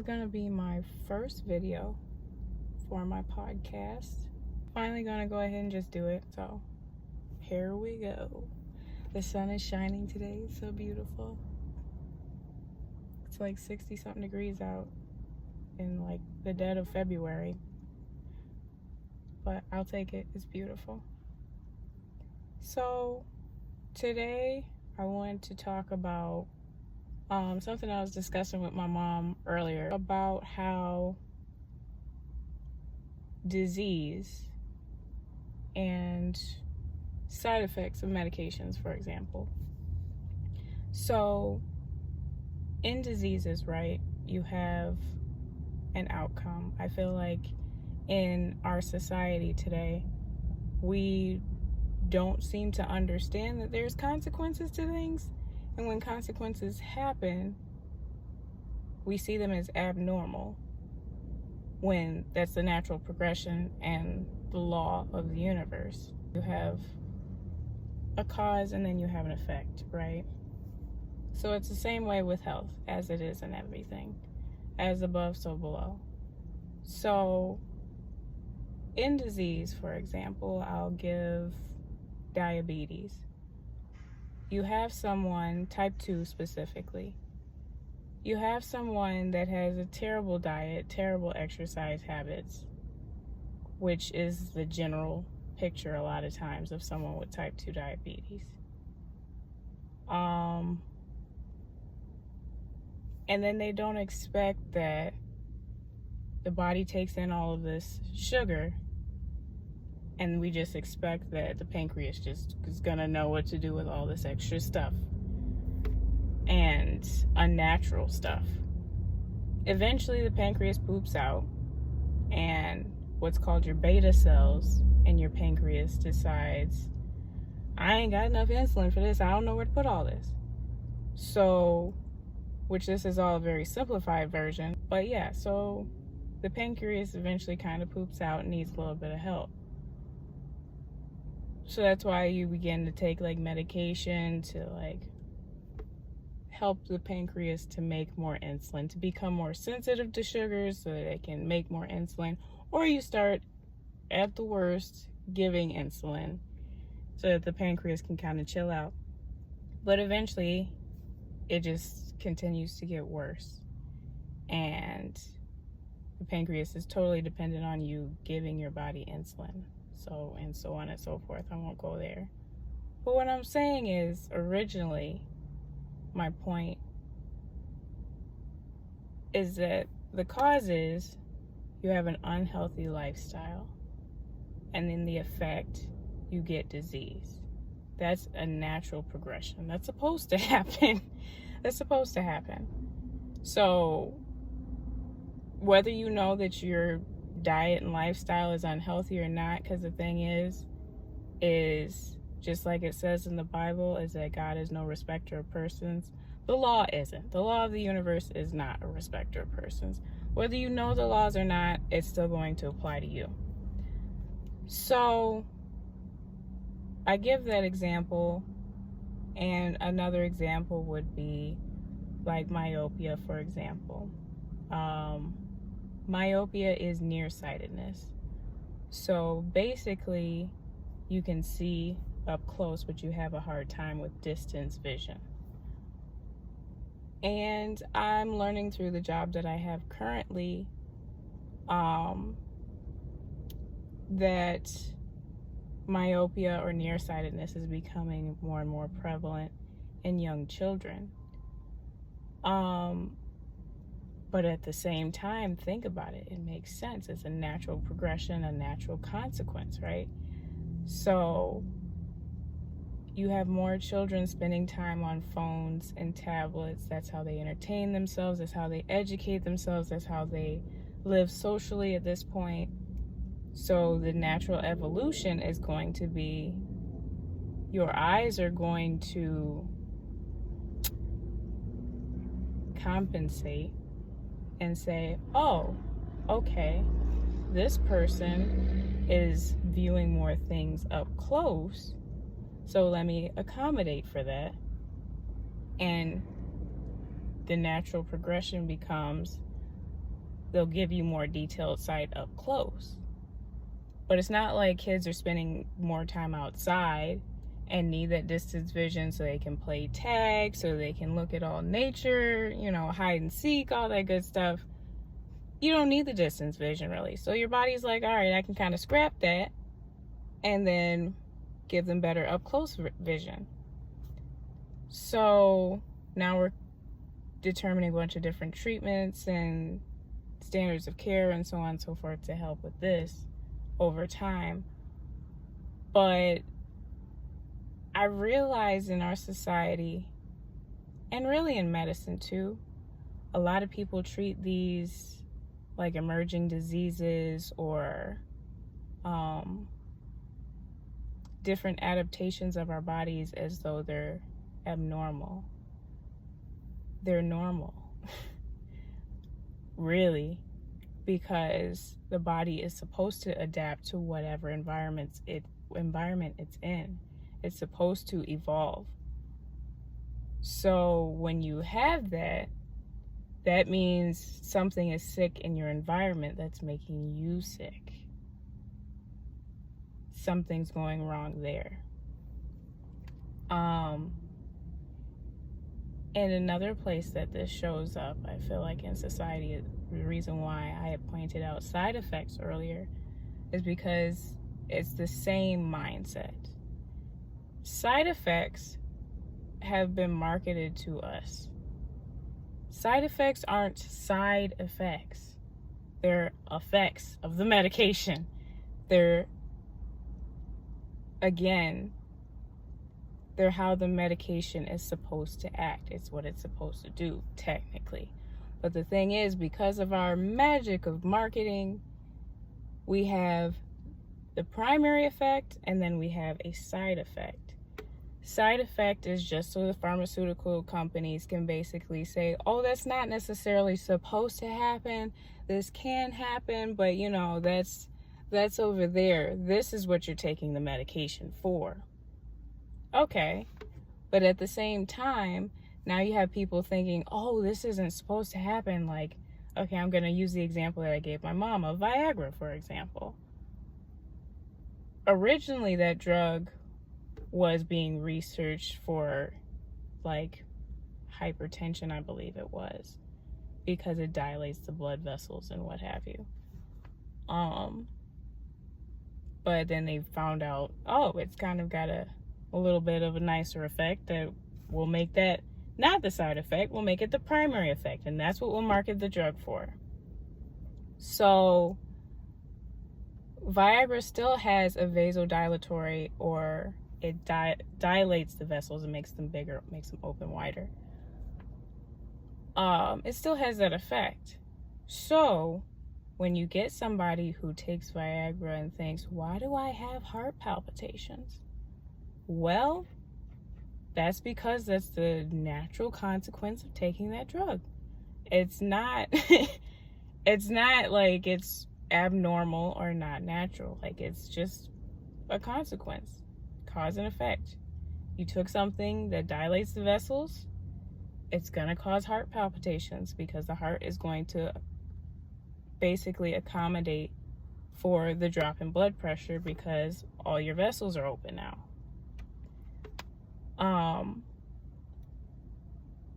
gonna be my first video for my podcast. Finally gonna go ahead and just do it. So here we go. The sun is shining today. It's so beautiful. It's like 60 something degrees out in like the dead of February. But I'll take it. It's beautiful. So today I wanted to talk about something I was discussing with my mom earlier about how disease and side effects of medications, for example. So in diseases, right, you have an outcome. I feel like in our society today, we don't seem to understand that there's consequences to things. And when consequences happen, we see them as abnormal, when that's the natural progression and the law of the universe. You have a cause and then you have an effect, right? So it's the same way with health as it is in everything. As above, so below. So in disease, for example, I'll give diabetes. You have someone, type 2 specifically, you have someone that has a terrible diet, terrible exercise habits, which is the general picture a lot of times of someone with type 2 diabetes. And then they don't expect that the body takes in all of this sugar, and we just expect that the pancreas just is gonna know what to do with all this extra stuff and unnatural stuff. Eventually the pancreas poops out, and what's called your beta cells in your pancreas decides, I ain't got enough insulin for this, I don't know where to put all this. So, which this is all a very simplified version, but yeah, so the pancreas eventually kind of poops out and needs a little bit of help. So that's why you begin to take like medication to like help the pancreas to make more insulin, to become more sensitive to sugars so that it can make more insulin. Or you start, at the worst, giving insulin so that the pancreas can kind of chill out. But eventually it just continues to get worse. And the pancreas is totally dependent on you giving your body insulin. So, and so on and so forth. I won't go there. But what I'm saying is, originally, my point is that the cause is you have an unhealthy lifestyle. And in the effect, you get disease. That's a natural progression. That's supposed to happen. That's supposed to happen. So, whether you know that your diet and lifestyle is unhealthy or not, because the thing is just like it says in the Bible, is that God is no respecter of persons. The law isn't. The law of the universe is not a respecter of persons. Whether you know the laws or not, it's still going to apply to you. So I give that example, and another example would be like myopia, for example. Myopia is nearsightedness. So basically, you can see up close, but you have a hard time with distance vision. And I'm learning through the job that I have currently that myopia or nearsightedness is becoming more and more prevalent in young children. But at the same time, think about it. It makes sense. It's a natural progression, a natural consequence, right? So you have more children spending time on phones and tablets. That's how they entertain themselves. That's how they educate themselves. That's how they live socially at this point. So the natural evolution is going to be, your eyes are going to compensate and say, oh, okay, this person is viewing more things up close, so let me accommodate for that. And the natural progression becomes, they'll give you more detailed sight up close. But it's not like kids are spending more time outside and need that distance vision so they can play tag, so they can look at all nature, hide and seek, all that good stuff. You don't need the distance vision really. So your body's like, all right, I can kind of scrap that and then give them better up close vision. So now we're determining a bunch of different treatments and standards of care and so on and so forth to help with this over time. But I realize in our society, and really in medicine too, a lot of people treat these like emerging diseases or different adaptations of our bodies as though they're abnormal. They're normal. Really, because the body is supposed to adapt to whatever environment it's in. It's supposed to evolve. So when you have that, that means something is sick in your environment that's making you sick. Something's going wrong there. And another place that this shows up, I feel like in society, the reason why I had pointed out side effects earlier is because it's the same mindset. Side effects have been marketed to us. Side effects aren't side effects. They're effects of the medication. They're how the medication is supposed to act. It's what it's supposed to do, technically. But the thing is, because of our magic of marketing, we have the primary effect and then we have a side effect. Side effect is just so the pharmaceutical companies can basically say, oh, that's not necessarily supposed to happen. This can happen, but that's over there. This is what you're taking the medication for. Okay, but at the same time, now you have people thinking, oh, this isn't supposed to happen. Like, okay, I'm going to use the example that I gave my mom of Viagra, for example. Originally, that drug was being researched for, like, hypertension, I believe it was, because it dilates the blood vessels and what have you. But then they found out, oh, it's kind of got a little bit of a nicer effect that will make that not the side effect, we'll make it the primary effect, and that's what we'll market the drug for. So Viagra still has a vasodilatory, or it dilates the vessels and makes them bigger, makes them open wider. It still has that effect. So when you get somebody who takes Viagra and thinks, why do I have heart palpitations? Well, that's because that's the natural consequence of taking that drug. It's not it's not like it's abnormal or not natural. Like, it's just a consequence, cause and effect. You took something that dilates the vessels, it's going to cause heart palpitations because the heart is going to basically accommodate for the drop in blood pressure because all your vessels are open now.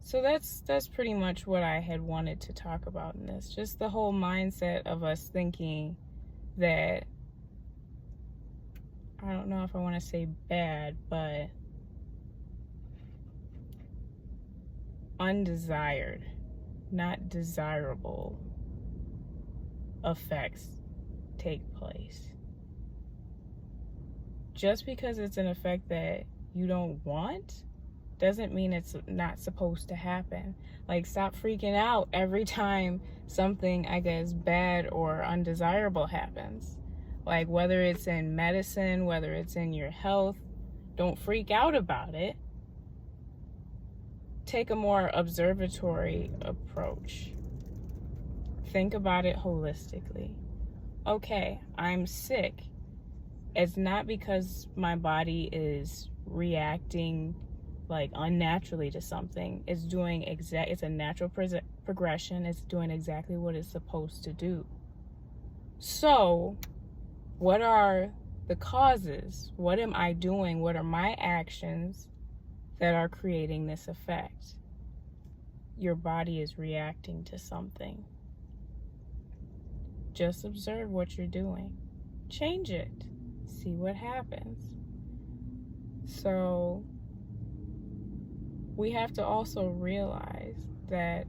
So that's pretty much what I had wanted to talk about in this. Just the whole mindset of us thinking that, I don't know if I want to say bad, but undesired, not desirable effects take place. Just because it's an effect that you don't want doesn't mean it's not supposed to happen. Like, stop freaking out every time something, I guess, bad or undesirable happens. Like, whether it's in medicine, whether it's in your health, don't freak out about it. Take a more observatory approach. Think about it holistically. Okay, I'm sick. It's not because my body is reacting like unnaturally to something. It's a natural progression. It's doing exactly what it's supposed to do. So what are the causes? What am I doing? What are my actions that are creating this effect? Your body is reacting to something. Just observe what you're doing. Change it. See what happens. So we have to also realize that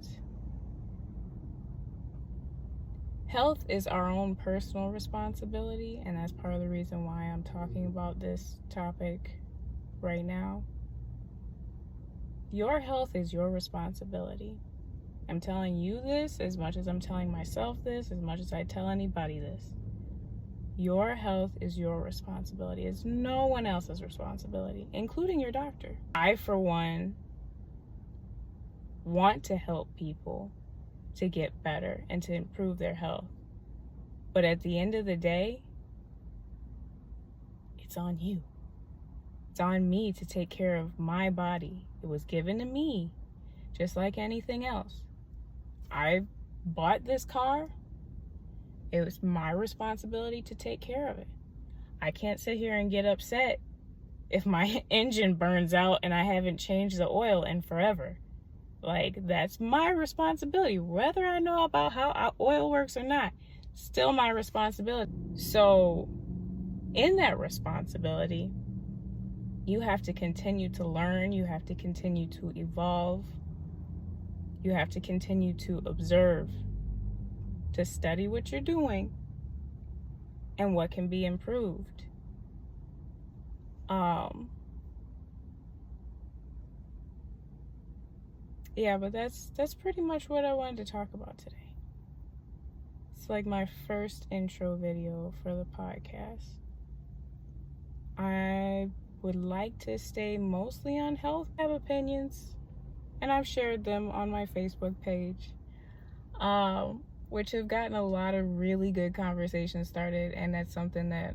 health is our own personal responsibility, and that's part of the reason why I'm talking about this topic right now. Your health is your responsibility. I'm telling you this as much as I'm telling myself this, as much as I tell anybody this. Your health is your responsibility. It's no one else's responsibility, including your doctor. I, for one, want to help people to get better and to improve their health. But at the end of the day, it's on you. It's on me to take care of my body. It was given to me, just like anything else. I bought this car. It was my responsibility to take care of it. I can't sit here and get upset if my engine burns out and I haven't changed the oil in forever. Like, that's my responsibility. Whether I know about how oil works or not, still my responsibility. So in that responsibility, you have to continue to learn. You have to continue to evolve. You have to continue to observe, to study what you're doing and what can be improved. Yeah, but that's pretty much what I wanted to talk about today. It's like my first intro video for the podcast. I would like to stay mostly on health. I have opinions, and I've shared them on my Facebook page, which have gotten a lot of really good conversations started, and that's something that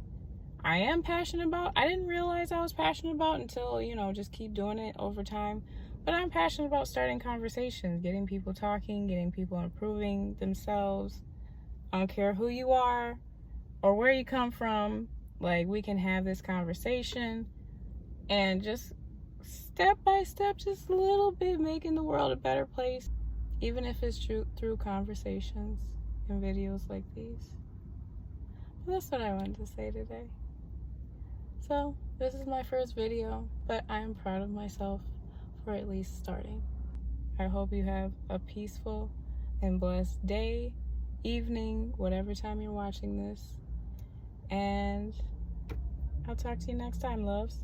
I am passionate about. I didn't realize I was passionate about until, just keep doing it over time. But I'm passionate about starting conversations, getting people talking, getting people improving themselves. I don't care who you are or where you come from. Like, we can have this conversation and just step by step, just a little bit, making the world a better place, even if it's through conversations and videos like these. That's what I wanted to say today. So this is my first video, but I am proud of myself for at least starting. I hope you have a peaceful and blessed day, evening, whatever time you're watching this. And I'll talk to you next time, loves.